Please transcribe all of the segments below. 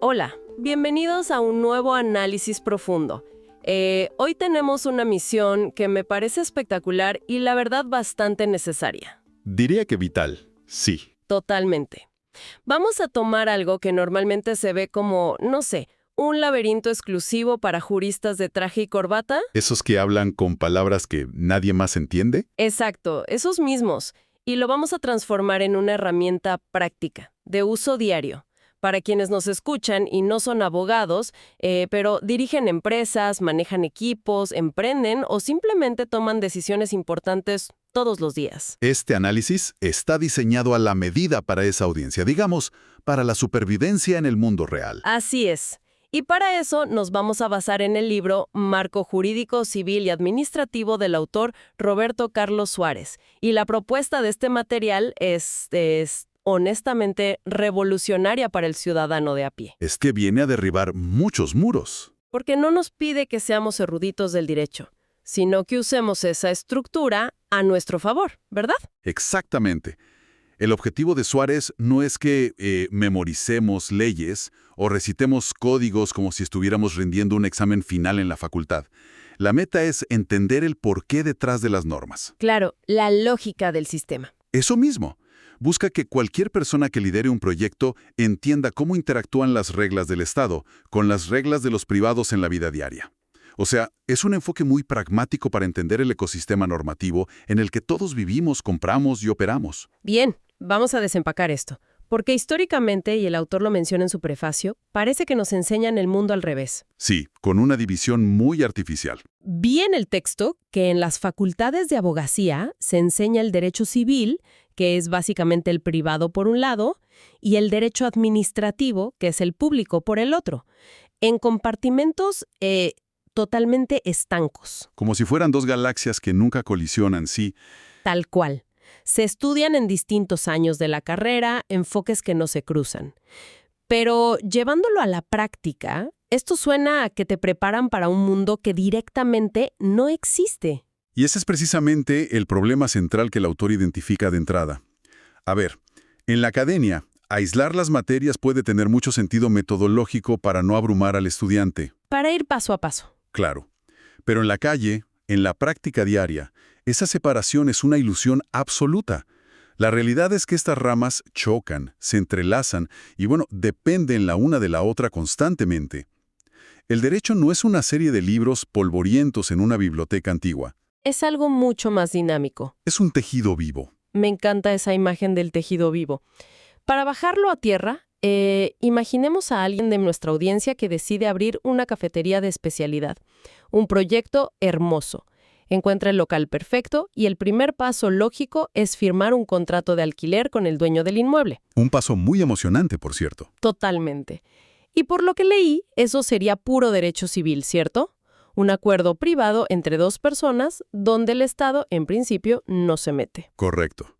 Hola, bienvenidos a un nuevo análisis profundo. Hoy tenemos una misión que me parece espectacular y la verdad bastante necesaria. Diría que vital, sí. Totalmente. Vamos a tomar algo que normalmente se ve como, no sé, un laberinto exclusivo para juristas de traje y corbata. Esos que hablan con palabras que nadie más entiende. Exacto, esos mismos. Y lo vamos a transformar en una herramienta práctica, de uso diario. Para quienes nos escuchan y no son abogados, pero dirigen empresas, manejan equipos, emprenden o simplemente toman decisiones importantes todos los días. Este análisis está diseñado a la medida para esa audiencia, digamos, para la supervivencia en el mundo real. Así es. Y para eso nos vamos a basar en el libro Marco Jurídico, Civil y Administrativo del autor Roberto Carlos Suárez. Y la propuesta de este material es honestamente revolucionaria para el ciudadano de a pie. Es que viene a derribar muchos muros. Porque no nos pide que seamos eruditos del derecho, sino que usemos esa estructura a nuestro favor, ¿verdad? Exactamente. El objetivo de Suárez no es que memoricemos leyes o recitemos códigos como si estuviéramos rindiendo un examen final en la facultad. La meta es entender el porqué detrás de las normas. Claro, la lógica del sistema. Eso mismo. Busca que cualquier persona que lidere un proyecto entienda cómo interactúan las reglas del Estado con las reglas de los privados en la vida diaria. O sea, es un enfoque muy pragmático para entender el ecosistema normativo en el que todos vivimos, compramos y operamos. Bien, vamos a desempacar esto. Porque históricamente, y el autor lo menciona en su prefacio, parece que nos enseñan el mundo al revés. Sí, con una división muy artificial. Vi en el texto que en las facultades de abogacía se enseña el derecho civil, que es básicamente el privado por un lado, y el derecho administrativo, que es el público por el otro, en compartimentos totalmente estancos. Como si fueran dos galaxias que nunca colisionan, sí. Tal cual. Se estudian en distintos años de la carrera, enfoques que no se cruzan. Pero llevándolo a la práctica, esto suena a que te preparan para un mundo que directamente no existe. Y ese es precisamente el problema central que el autor identifica de entrada. A ver, en la academia, aislar las materias puede tener mucho sentido metodológico para no abrumar al estudiante. Para ir paso a paso. Claro. Pero en la calle, en la práctica diaria, esa separación es una ilusión absoluta. La realidad es que estas ramas chocan, se entrelazan y, dependen la una de la otra constantemente. El derecho no es una serie de libros polvorientos en una biblioteca antigua. Es algo mucho más dinámico. Es un tejido vivo. Me encanta esa imagen del tejido vivo. Para bajarlo a tierra, imaginemos a alguien de nuestra audiencia que decide abrir una cafetería de especialidad. Un proyecto hermoso. Encuentra el local perfecto y el primer paso lógico es firmar un contrato de alquiler con el dueño del inmueble. Un paso muy emocionante, por cierto. Totalmente. Y por lo que leí, eso sería puro derecho civil, ¿cierto? Un acuerdo privado entre dos personas donde el Estado, en principio, no se mete. Correcto.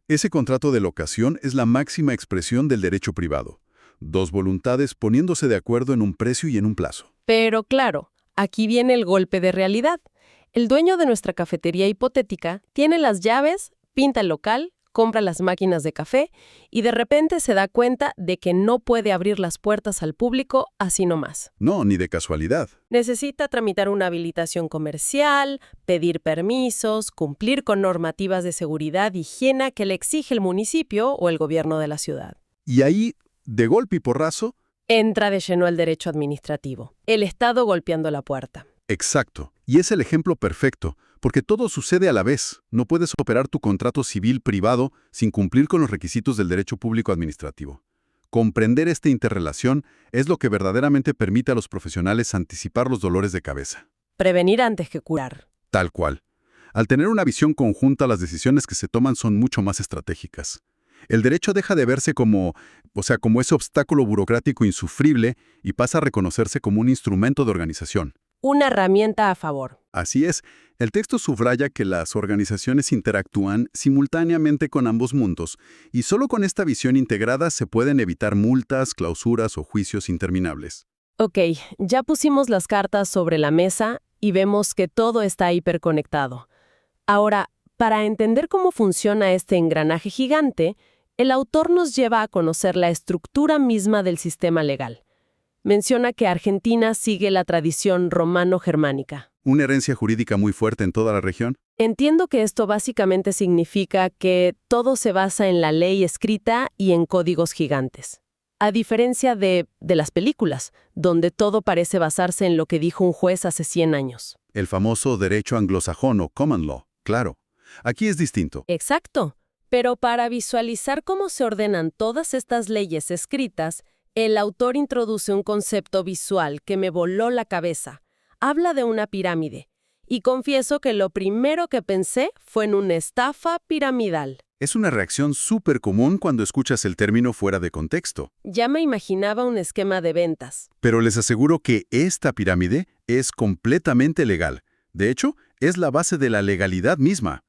Ese contrato de locación es la máxima expresión del derecho privado. Dos voluntades poniéndose de acuerdo en un precio y en un plazo. Pero claro, aquí viene el golpe de realidad. El dueño de nuestra cafetería hipotética tiene las llaves, pinta el local, compra las máquinas de café y de repente se da cuenta de que no puede abrir las puertas al público así nomás. No, ni de casualidad. Necesita tramitar una habilitación comercial, pedir permisos, cumplir con normativas de seguridad y higiene que le exige el municipio o el gobierno de la ciudad. Y ahí, de golpe y porrazo... Entra de lleno el derecho administrativo, el Estado golpeando la puerta. Exacto. Y es el ejemplo perfecto, porque todo sucede a la vez. No puedes operar tu contrato civil privado sin cumplir con los requisitos del derecho público administrativo. Comprender esta interrelación es lo que verdaderamente permite a los profesionales anticipar los dolores de cabeza. Prevenir antes que curar. Tal cual. Al tener una visión conjunta, las decisiones que se toman son mucho más estratégicas. El derecho deja de verse como ese obstáculo burocrático insufrible y pasa a reconocerse como un instrumento de organización. Una herramienta a favor. Así es, el texto subraya que las organizaciones interactúan simultáneamente con ambos mundos, y solo con esta visión integrada se pueden evitar multas, clausuras o juicios interminables. Ok, ya pusimos las cartas sobre la mesa y vemos que todo está hiperconectado. Ahora, para entender cómo funciona este engranaje gigante, el autor nos lleva a conocer la estructura misma del sistema legal. Menciona que Argentina sigue la tradición romano-germánica. ¿Una herencia jurídica muy fuerte en toda la región? Entiendo que esto básicamente significa que todo se basa en la ley escrita y en códigos gigantes. A diferencia de las películas, donde todo parece basarse en lo que dijo un juez hace 100 años. El famoso derecho anglosajón o common law, claro. Aquí es distinto. Exacto. Pero para visualizar cómo se ordenan todas estas leyes escritas, el autor introduce un concepto visual que me voló la cabeza. Habla de una pirámide. Y confieso que lo primero que pensé fue en una estafa piramidal. Es una reacción súper común cuando escuchas el término fuera de contexto. Ya me imaginaba un esquema de ventas. Pero les aseguro que esta pirámide es completamente legal. De hecho, es la base de la legalidad misma.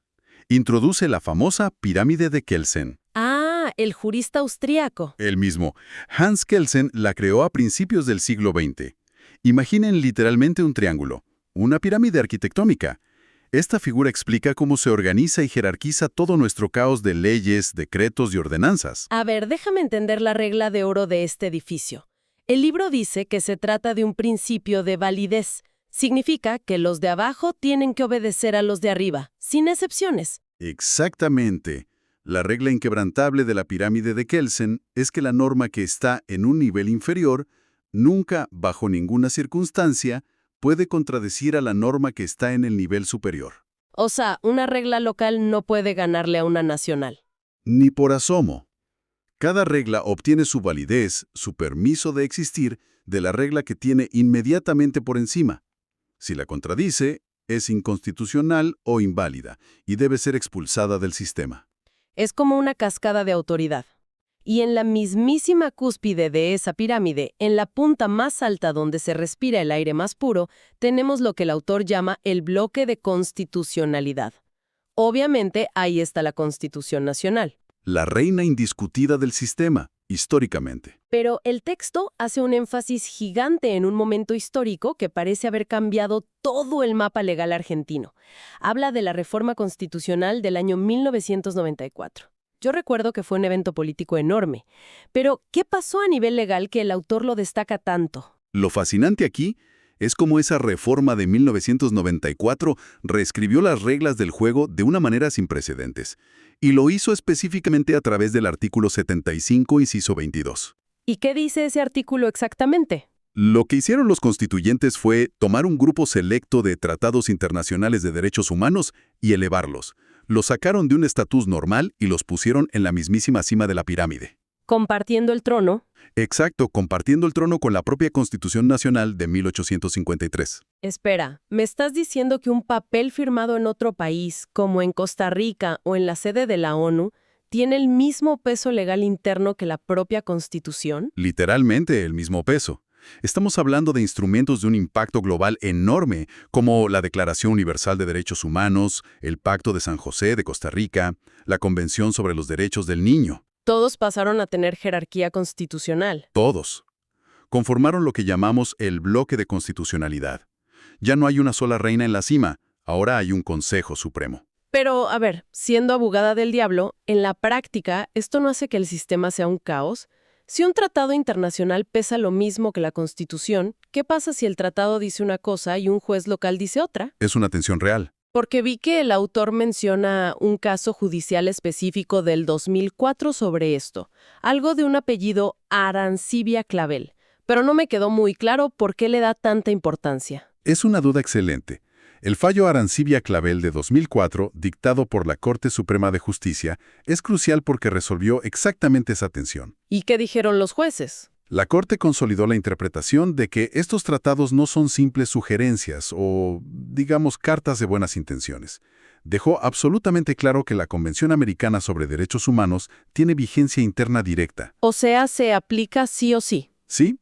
Introduce la famosa pirámide de Kelsen. Ah, el jurista austríaco. El mismo. Hans Kelsen la creó a principios del siglo XX. Imaginen literalmente un triángulo, una pirámide arquitectónica. Esta figura explica cómo se organiza y jerarquiza todo nuestro caos de leyes, decretos y ordenanzas. A ver, déjame entender la regla de oro de este edificio. El libro dice que se trata de un principio de validez. Significa que los de abajo tienen que obedecer a los de arriba, sin excepciones. Exactamente. La regla inquebrantable de la pirámide de Kelsen es que la norma que está en un nivel inferior nunca, bajo ninguna circunstancia, puede contradecir a la norma que está en el nivel superior. O sea, una regla local no puede ganarle a una nacional. Ni por asomo. Cada regla obtiene su validez, su permiso de existir, de la regla que tiene inmediatamente por encima. Si la contradice, es inconstitucional o inválida y debe ser expulsada del sistema. Es como una cascada de autoridad. Y en la mismísima cúspide de esa pirámide, en la punta más alta donde se respira el aire más puro, tenemos lo que el autor llama el bloque de constitucionalidad. Obviamente, ahí está la Constitución Nacional. La reina indiscutida del sistema, históricamente. Pero el texto hace un énfasis gigante en un momento histórico que parece haber cambiado todo el mapa legal argentino. Habla de la reforma constitucional del año 1994. Yo recuerdo que fue un evento político enorme. Pero, ¿qué pasó a nivel legal que el autor lo destaca tanto? Lo fascinante aquí es cómo esa reforma de 1994 reescribió las reglas del juego de una manera sin precedentes. Y lo hizo específicamente a través del artículo 75, inciso 22. ¿Y qué dice ese artículo exactamente? Lo que hicieron los constituyentes fue tomar un grupo selecto de tratados internacionales de derechos humanos y elevarlos. Los sacaron de un estatus normal y los pusieron en la mismísima cima de la pirámide. Compartiendo el trono. Exacto, compartiendo el trono con la propia Constitución Nacional de 1853. Espera, ¿me estás diciendo que un papel firmado en otro país, como en Costa Rica o en la sede de la ONU, tiene el mismo peso legal interno que la propia Constitución? Literalmente el mismo peso. Estamos hablando de instrumentos de un impacto global enorme, como la Declaración Universal de Derechos Humanos, el Pacto de San José de Costa Rica, la Convención sobre los Derechos del Niño. Todos pasaron a tener jerarquía constitucional. Todos. Conformaron lo que llamamos el bloque de constitucionalidad. Ya no hay una sola reina en la cima, ahora hay un Consejo Supremo. Pero, a ver, siendo abogada del diablo, en la práctica, ¿esto no hace que el sistema sea un caos? Si un tratado internacional pesa lo mismo que la Constitución, ¿qué pasa si el tratado dice una cosa y un juez local dice otra? Es una tensión real. Porque vi que el autor menciona un caso judicial específico del 2004 sobre esto, algo de un apellido Arancibia Clavel, pero no me quedó muy claro por qué le da tanta importancia. Es una duda excelente. El fallo Arancibia Clavel de 2004, dictado por la Corte Suprema de Justicia, es crucial porque resolvió exactamente esa tensión. ¿Y qué dijeron los jueces? La Corte consolidó la interpretación de que estos tratados no son simples sugerencias o, digamos, cartas de buenas intenciones. Dejó absolutamente claro que la Convención Americana sobre Derechos Humanos tiene vigencia interna directa. O sea, se aplica sí o sí. ¿Sí?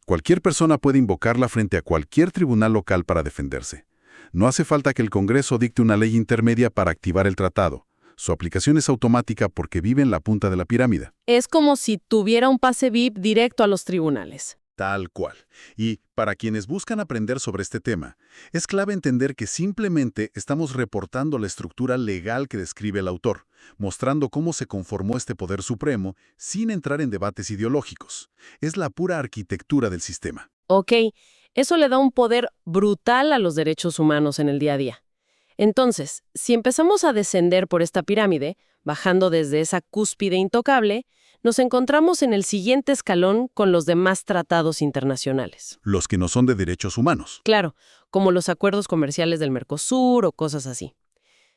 Cualquier persona puede invocarla frente a cualquier tribunal local para defenderse. No hace falta que el Congreso dicte una ley intermedia para activar el tratado. Su aplicación es automática porque vive en la punta de la pirámide. Es como si tuviera un pase VIP directo a los tribunales. Tal cual. Y para quienes buscan aprender sobre este tema, es clave entender que simplemente estamos reportando la estructura legal que describe el autor, mostrando cómo se conformó este poder supremo sin entrar en debates ideológicos. Es la pura arquitectura del sistema. Ok, eso le da un poder brutal a los derechos humanos en el día a día. Entonces, si empezamos a descender por esta pirámide, bajando desde esa cúspide intocable, nos encontramos en el siguiente escalón con los demás tratados internacionales. Los que no son de derechos humanos. Claro, como los acuerdos comerciales del Mercosur o cosas así.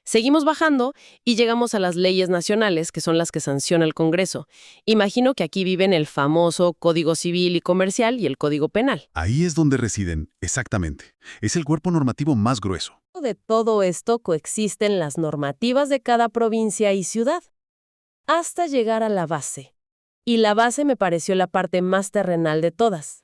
Seguimos bajando y llegamos a las leyes nacionales, que son las que sanciona el Congreso. Imagino que aquí viven el famoso Código Civil y Comercial y el Código Penal. Ahí es donde residen, exactamente. Es el cuerpo normativo más grueso. De todo esto coexisten las normativas de cada provincia y ciudad, hasta llegar a la base. Y la base me pareció la parte más terrenal de todas.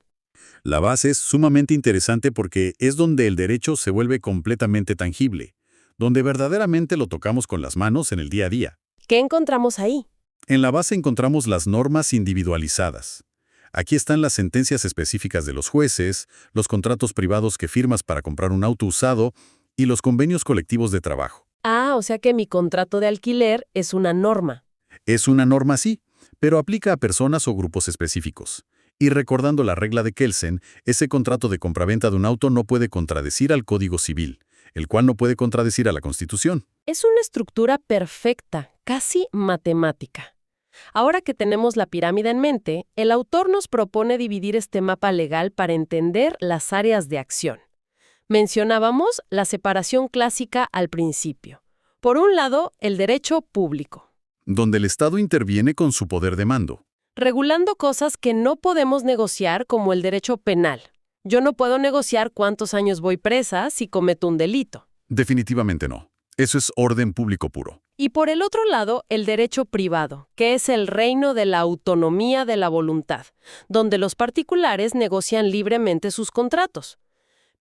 La base es sumamente interesante porque es donde el derecho se vuelve completamente tangible, donde verdaderamente lo tocamos con las manos en el día a día. ¿Qué encontramos ahí? En la base encontramos las normas individualizadas. Aquí están las sentencias específicas de los jueces, los contratos privados que firmas para comprar un auto usado y los convenios colectivos de trabajo. Ah, o sea que mi contrato de alquiler es una norma. Es una norma sí, pero aplica a personas o grupos específicos. Y recordando la regla de Kelsen, ese contrato de compraventa de un auto no puede contradecir al Código Civil, el cual no puede contradecir a la Constitución. Es una estructura perfecta, casi matemática. Ahora que tenemos la pirámide en mente, el autor nos propone dividir este mapa legal para entender las áreas de acción. Mencionábamos la separación clásica al principio. Por un lado, el derecho público, Donde el Estado interviene con su poder de mando. regulando cosas que no podemos negociar como el derecho penal. Yo no puedo negociar cuántos años voy presa si cometo un delito. Definitivamente no. Eso es orden público puro. Y por el otro lado, el derecho privado, que es el reino de la autonomía de la voluntad, donde los particulares negocian libremente sus contratos.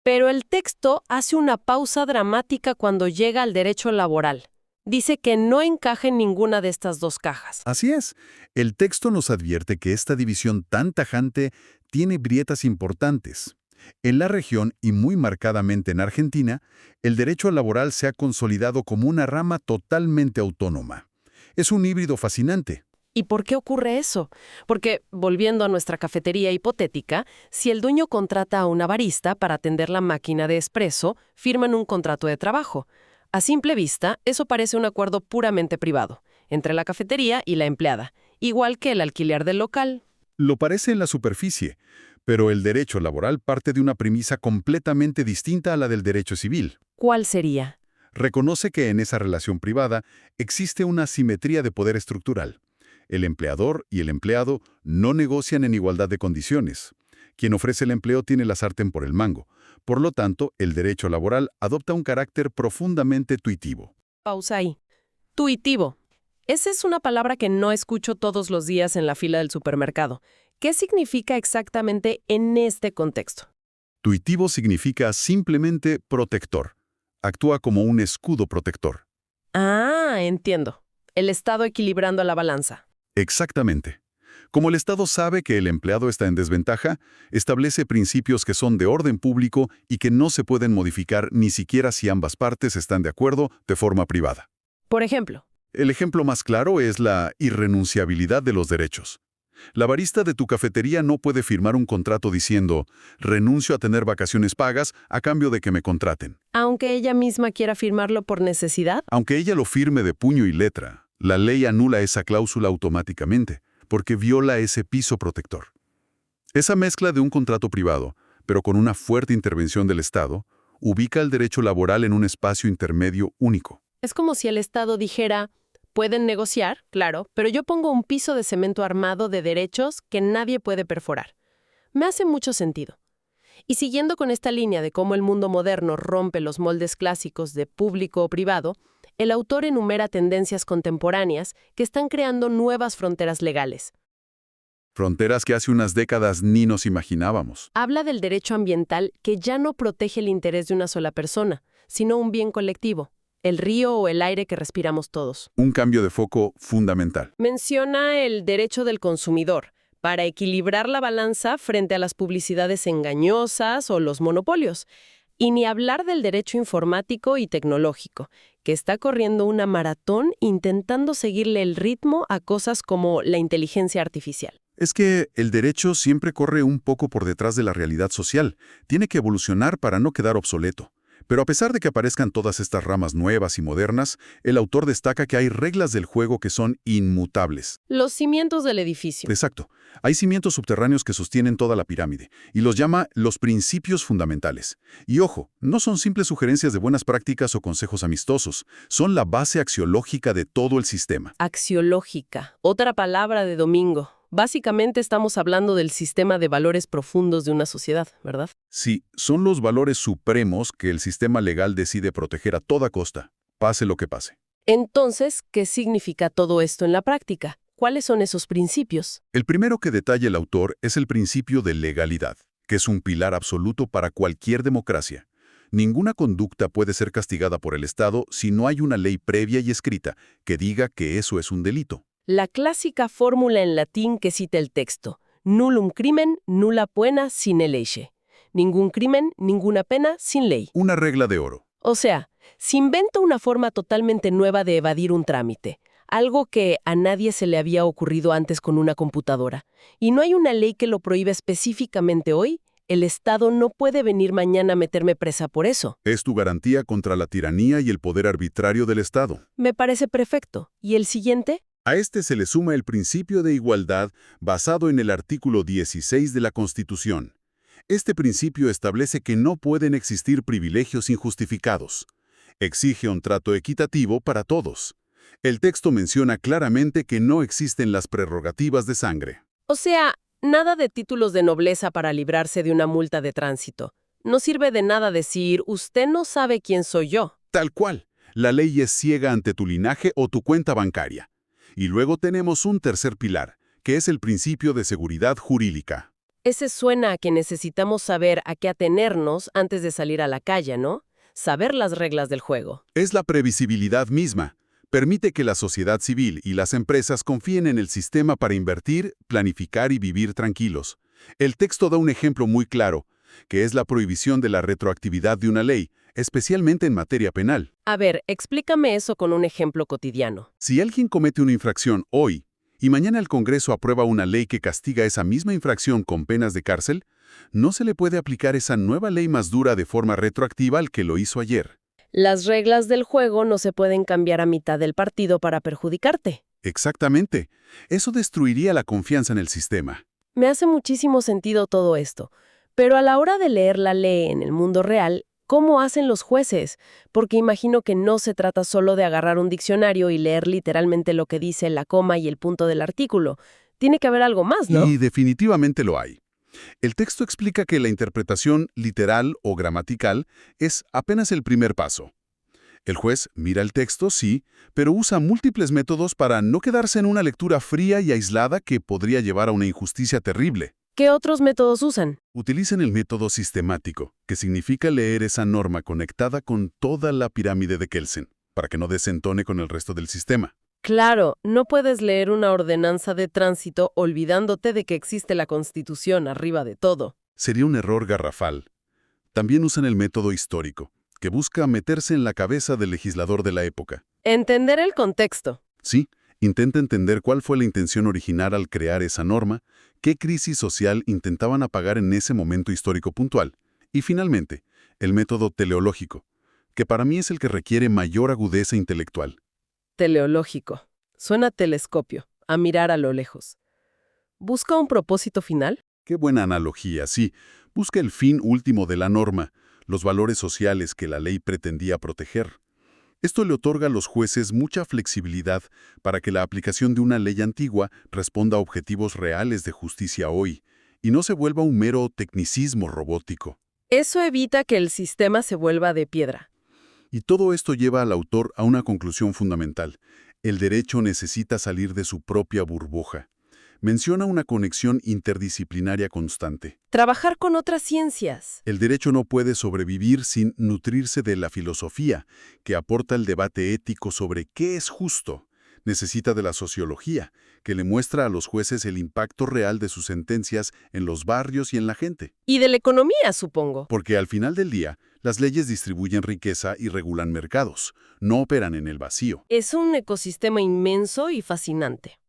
Pero el texto hace una pausa dramática cuando llega al derecho laboral. Dice que no encaja en ninguna de estas dos cajas. Así es. El texto nos advierte que esta división tan tajante tiene grietas importantes. En la región, y muy marcadamente en Argentina, el derecho laboral se ha consolidado como una rama totalmente autónoma. Es un híbrido fascinante. ¿Y por qué ocurre eso? Porque, volviendo a nuestra cafetería hipotética, si el dueño contrata a una barista para atender la máquina de espresso, firman un contrato de trabajo. A simple vista, eso parece un acuerdo puramente privado, entre la cafetería y la empleada, igual que el alquiler del local. Lo parece en la superficie, pero el derecho laboral parte de una premisa completamente distinta a la del derecho civil. ¿Cuál sería? Reconoce que en esa relación privada existe una asimetría de poder estructural. El empleador y el empleado no negocian en igualdad de condiciones. Quien ofrece el empleo tiene la sartén por el mango. Por lo tanto, el derecho laboral adopta un carácter profundamente tuitivo. Pausa ahí. Tuitivo. Esa es una palabra que no escucho todos los días en la fila del supermercado. ¿Qué significa exactamente en este contexto? Tuitivo significa simplemente protector. Actúa como un escudo protector. Ah, entiendo. El Estado equilibrando la balanza. Exactamente. Como el Estado sabe que el empleado está en desventaja, establece principios que son de orden público y que no se pueden modificar ni siquiera si ambas partes están de acuerdo de forma privada. Por ejemplo, El ejemplo más claro es la irrenunciabilidad de los derechos. La barista de tu cafetería no puede firmar un contrato diciendo renuncio a tener vacaciones pagas a cambio de que me contraten. aunque ella misma quiera firmarlo por necesidad. Aunque ella lo firme de puño y letra, la ley anula esa cláusula automáticamente, porque viola ese piso protector. Esa mezcla de un contrato privado, pero con una fuerte intervención del Estado, ubica el derecho laboral en un espacio intermedio único. Es como si el Estado dijera, pueden negociar, claro, pero yo pongo un piso de cemento armado de derechos que nadie puede perforar. Me hace mucho sentido. Y siguiendo con esta línea de cómo el mundo moderno rompe los moldes clásicos de público o privado, el autor enumera tendencias contemporáneas que están creando nuevas fronteras legales. Fronteras que hace unas décadas ni nos imaginábamos. Habla del derecho ambiental que ya no protege el interés de una sola persona, sino un bien colectivo, el río o el aire que respiramos todos. Un cambio de foco fundamental. Menciona el derecho del consumidor, para equilibrar la balanza frente a las publicidades engañosas o los monopolios. Y ni hablar del derecho informático y tecnológico, que está corriendo una maratón intentando seguirle el ritmo a cosas como la inteligencia artificial. Es que el derecho siempre corre un poco por detrás de la realidad social. Tiene que evolucionar para no quedar obsoleto. Pero a pesar de que aparezcan todas estas ramas nuevas y modernas, el autor destaca que hay reglas del juego que son inmutables. Los cimientos del edificio. Exacto. Hay cimientos subterráneos que sostienen toda la pirámide, y los llama los principios fundamentales. Y ojo, no son simples sugerencias de buenas prácticas o consejos amistosos, son la base axiológica de todo el sistema. Axiológica. Otra palabra de Domingo. Básicamente estamos hablando del sistema de valores profundos de una sociedad, ¿verdad? Sí, son los valores supremos que el sistema legal decide proteger a toda costa, pase lo que pase. Entonces, ¿qué significa todo esto en la práctica? ¿Cuáles son esos principios? El primero que detalla el autor es el principio de legalidad, que es un pilar absoluto para cualquier democracia. Ninguna conducta puede ser castigada por el Estado si no hay una ley previa y escrita que diga que eso es un delito. La clásica fórmula en latín que cita el texto: nullum crimen, nulla pena sine legge. Ningún crimen, ninguna pena sin ley. Una regla de oro. O sea, se inventa una forma totalmente nueva de evadir un trámite, algo que a nadie se le había ocurrido antes con una computadora. Y no hay una ley que lo prohíba específicamente hoy. El Estado no puede venir mañana a meterme presa por eso. Es tu garantía contra la tiranía y el poder arbitrario del Estado. Me parece perfecto. ¿Y el siguiente? A este se le suma el principio de igualdad basado en el artículo 16 de la Constitución. Este principio establece que no pueden existir privilegios injustificados. Exige un trato equitativo para todos. El texto menciona claramente que no existen las prerrogativas de sangre. O sea, nada de títulos de nobleza para librarse de una multa de tránsito. No sirve de nada decir, usted no sabe quién soy yo. Tal cual. La ley es ciega ante tu linaje o tu cuenta bancaria. Y luego tenemos un tercer pilar, que es el principio de seguridad jurídica. Ese suena a que necesitamos saber a qué atenernos antes de salir a la calle, ¿no? Saber las reglas del juego. Es la previsibilidad misma. Permite que la sociedad civil y las empresas confíen en el sistema para invertir, planificar y vivir tranquilos. El texto da un ejemplo muy claro, que es la prohibición de la retroactividad de una ley, especialmente en materia penal. A ver, explícame eso con un ejemplo cotidiano. Si alguien comete una infracción hoy, y mañana el Congreso aprueba una ley que castiga esa misma infracción con penas de cárcel, no se le puede aplicar esa nueva ley más dura de forma retroactiva al que lo hizo ayer. Las reglas del juego no se pueden cambiar a mitad del partido para perjudicarte. Exactamente. Eso destruiría la confianza en el sistema. Me hace muchísimo sentido todo esto. Pero a la hora de leer la ley en el mundo real, ¿cómo hacen los jueces? Porque imagino que no se trata solo de agarrar un diccionario y leer literalmente lo que dice la coma y el punto del artículo. Tiene que haber algo más, ¿no? Y definitivamente lo hay. El texto explica que la interpretación literal o gramatical es apenas el primer paso. El juez mira el texto, sí, pero usa múltiples métodos para no quedarse en una lectura fría y aislada que podría llevar a una injusticia terrible. ¿Qué otros métodos usan? Utilicen el método sistemático, que significa leer esa norma conectada con toda la pirámide de Kelsen, para que no desentone con el resto del sistema. Claro, no puedes leer una ordenanza de tránsito olvidándote de que existe la Constitución arriba de todo. Sería un error garrafal. También usan el método histórico, que busca meterse en la cabeza del legislador de la época. Entender el contexto. Sí, intenta entender cuál fue la intención original al crear esa norma, qué crisis social intentaban apagar en ese momento histórico puntual. Y finalmente, el método teleológico, que para mí es el que requiere mayor agudeza intelectual. Teleológico. Suena a telescopio, a mirar a lo lejos. ¿Busca un propósito final? Qué buena analogía, sí. Busca el fin último de la norma, los valores sociales que la ley pretendía proteger. Esto le otorga a los jueces mucha flexibilidad para que la aplicación de una ley antigua responda a objetivos reales de justicia hoy, y no se vuelva un mero tecnicismo robótico. Eso evita que el sistema se vuelva de piedra. Y todo esto lleva al autor a una conclusión fundamental. El derecho necesita salir de su propia burbuja. Menciona una conexión interdisciplinaria constante. Trabajar con otras ciencias. El derecho no puede sobrevivir sin nutrirse de la filosofía, que aporta el debate ético sobre qué es justo. necesita de la sociología, que le muestra a los jueces el impacto real de sus sentencias en los barrios y en la gente. Y de la economía, supongo. Porque al final del día, las leyes distribuyen riqueza y regulan mercados, no operan en el vacío. Es un ecosistema inmenso y fascinante.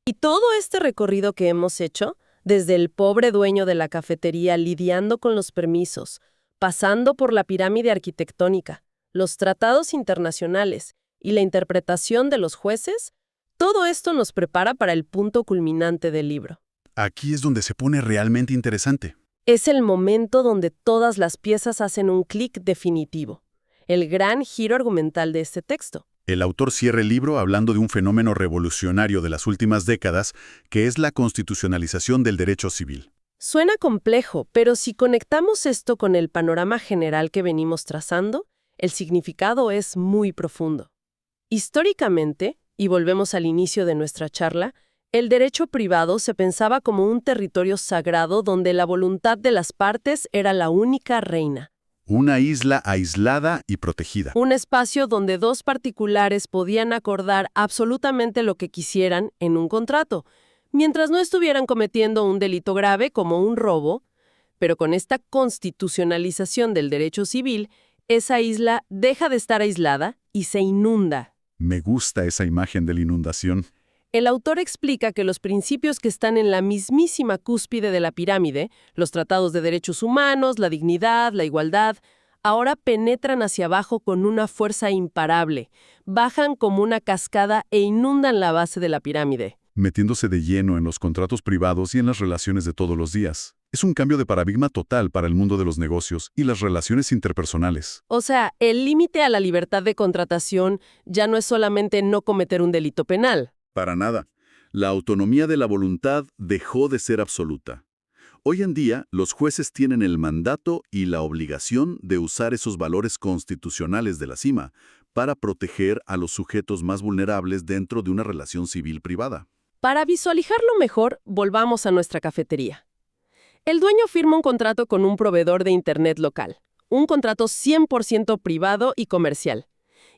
Y todo este recorrido que hemos hecho, desde el pobre dueño de la cafetería lidiando con los permisos, pasando por la pirámide arquitectónica, los tratados internacionales y la interpretación de los jueces, todo esto nos prepara para el punto culminante del libro. Aquí es donde se pone realmente interesante. Es el momento donde todas las piezas hacen un clic definitivo, el gran giro argumental de este texto. El autor cierra el libro hablando de un fenómeno revolucionario de las últimas décadas, que es la constitucionalización del derecho civil. Suena complejo, pero si conectamos esto con el panorama general que venimos trazando, el significado es muy profundo. Históricamente, y volvemos al inicio de nuestra charla, el derecho privado se pensaba como un territorio sagrado donde la voluntad de las partes era la única reina. Una isla aislada y protegida. Un espacio donde dos particulares podían acordar absolutamente lo que quisieran en un contrato, mientras no estuvieran cometiendo un delito grave como un robo, pero con esta constitucionalización del derecho civil, esa isla deja de estar aislada y se inunda. Me gusta esa imagen de la inundación. El autor explica que los principios que están en la mismísima cúspide de la pirámide, los tratados de derechos humanos, la dignidad, la igualdad, ahora penetran hacia abajo con una fuerza imparable, bajan como una cascada e inundan la base de la pirámide. Metiéndose de lleno en los contratos privados y en las relaciones de todos los días. Es un cambio de paradigma total para el mundo de los negocios y las relaciones interpersonales. O sea, el límite a la libertad de contratación ya no es solamente no cometer un delito penal. Para nada. La autonomía de la voluntad dejó de ser absoluta. Hoy en día, los jueces tienen el mandato y la obligación de usar esos valores constitucionales de la cima para proteger a los sujetos más vulnerables dentro de una relación civil privada. Para visualizarlo mejor, volvamos a nuestra cafetería. El dueño firma un contrato con un proveedor de Internet local, un contrato 100% privado y comercial.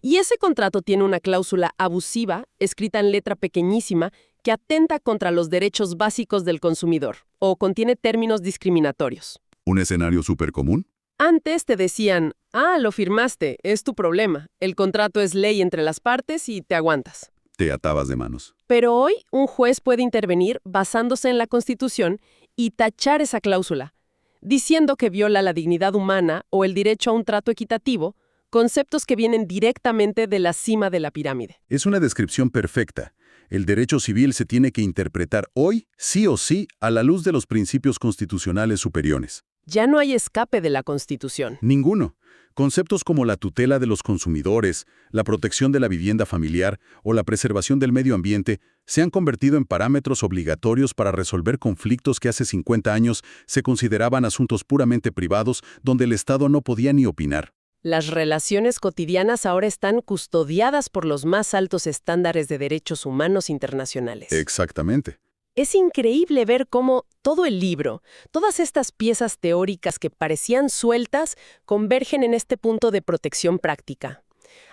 Y ese contrato tiene una cláusula abusiva, escrita en letra pequeñísima, que atenta contra los derechos básicos del consumidor, o contiene términos discriminatorios. ¿Un escenario súper común? Antes te decían, lo firmaste, es tu problema, el contrato es ley entre las partes y te aguantas. Te atabas de manos. Pero hoy un juez puede intervenir basándose en la Constitución y tachar esa cláusula, diciendo que viola la dignidad humana o el derecho a un trato equitativo, conceptos que vienen directamente de la cima de la pirámide. Es una descripción perfecta. El derecho civil se tiene que interpretar hoy, sí o sí, a la luz de los principios constitucionales superiores. Ya no hay escape de la Constitución. Ninguno. Conceptos como la tutela de los consumidores, la protección de la vivienda familiar o la preservación del medio ambiente se han convertido en parámetros obligatorios para resolver conflictos que hace 50 años se consideraban asuntos puramente privados donde el Estado no podía ni opinar. Las relaciones cotidianas ahora están custodiadas por los más altos estándares de derechos humanos internacionales. Exactamente. Es increíble ver cómo todo el libro, todas estas piezas teóricas que parecían sueltas, convergen en este punto de protección práctica.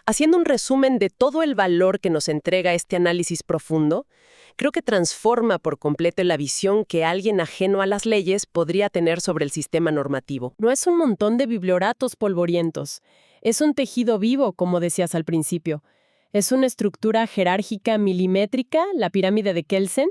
Haciendo un resumen de todo el valor que nos entrega este análisis profundo, creo que transforma por completo la visión que alguien ajeno a las leyes podría tener sobre el sistema normativo. No es un montón de biblioratos polvorientos, es un tejido vivo, como decías al principio. Es una estructura jerárquica milimétrica, la pirámide de Kelsen,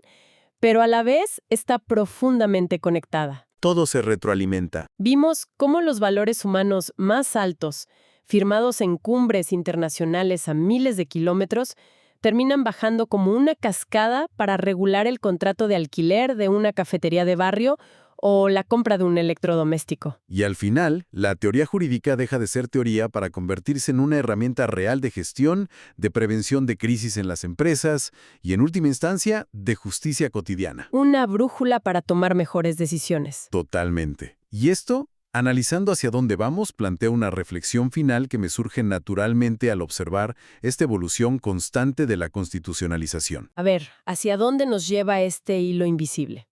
pero a la vez está profundamente conectada. Todo se retroalimenta. Vimos cómo los valores humanos más altos, firmados en cumbres internacionales a miles de kilómetros, terminan bajando como una cascada para regular el contrato de alquiler de una cafetería de barrio o la compra de un electrodoméstico. Y al final, la teoría jurídica deja de ser teoría para convertirse en una herramienta real de gestión, de prevención de crisis en las empresas y, en última instancia, de justicia cotidiana. Una brújula para tomar mejores decisiones. Totalmente. Y esto, analizando hacia dónde vamos, plantea una reflexión final que me surge naturalmente al observar esta evolución constante de la constitucionalización. A ver, ¿hacia dónde nos lleva este hilo invisible?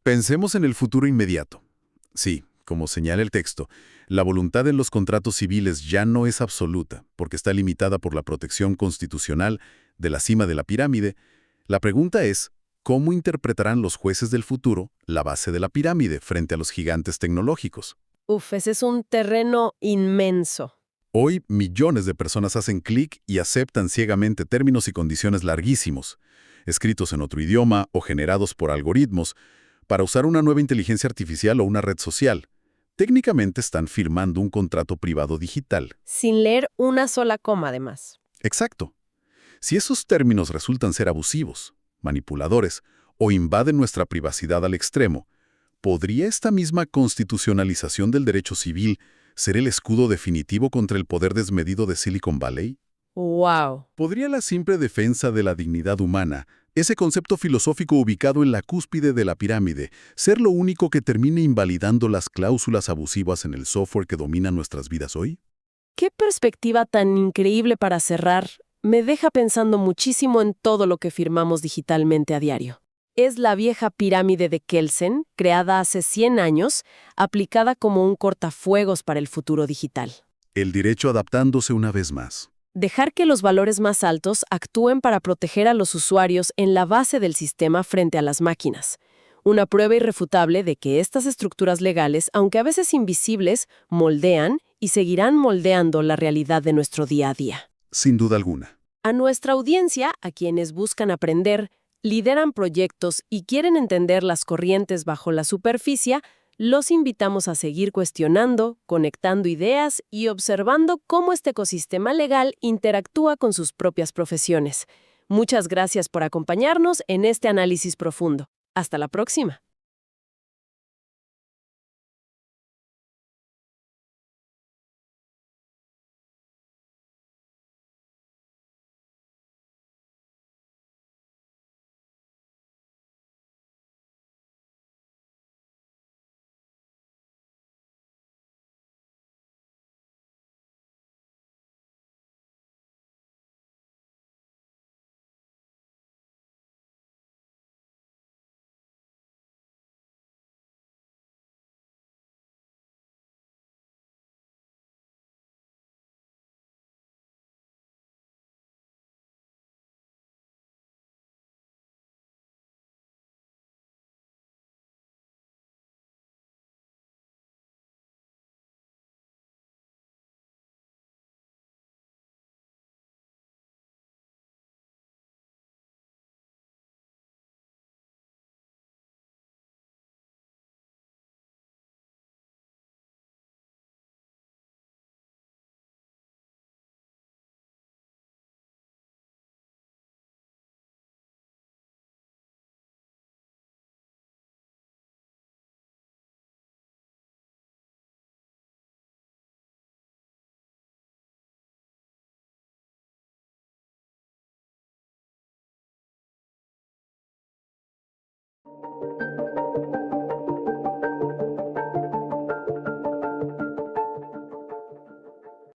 Pensemos en el futuro inmediato. Sí, como señala el texto, la voluntad en los contratos civiles ya no es absoluta, porque está limitada por la protección constitucional de la cima de la pirámide, la pregunta es, ¿cómo interpretarán los jueces del futuro la base de la pirámide frente a los gigantes tecnológicos? Uf, ese es un terreno inmenso. Hoy, millones de personas hacen clic y aceptan ciegamente términos y condiciones larguísimos, escritos en otro idioma o generados por algoritmos, para usar una nueva inteligencia artificial o una red social. Técnicamente están firmando un contrato privado digital. Sin leer una sola coma, además. Exacto. Si esos términos resultan ser abusivos, manipuladores o invaden nuestra privacidad al extremo, ¿podría esta misma constitucionalización del derecho civil ser el escudo definitivo contra el poder desmedido de Silicon Valley? ¡Wow! ¿Podría la simple defensa de la dignidad humana, ese concepto filosófico ubicado en la cúspide de la pirámide, ser lo único que termine invalidando las cláusulas abusivas en el software que domina nuestras vidas hoy? ¡Qué perspectiva tan increíble para cerrar! Me deja pensando muchísimo en todo lo que firmamos digitalmente a diario. Es la vieja pirámide de Kelsen, creada hace 100 años, aplicada como un cortafuegos para el futuro digital. El derecho adaptándose una vez más. Dejar que los valores más altos actúen para proteger a los usuarios en la base del sistema frente a las máquinas. Una prueba irrefutable de que estas estructuras legales, aunque a veces invisibles, moldean y seguirán moldeando la realidad de nuestro día a día. Sin duda alguna. A nuestra audiencia, a quienes buscan aprender, lideran proyectos y quieren entender las corrientes bajo la superficie, los invitamos a seguir cuestionando, conectando ideas y observando cómo este ecosistema legal interactúa con sus propias profesiones. Muchas gracias por acompañarnos en este análisis profundo. Hasta la próxima.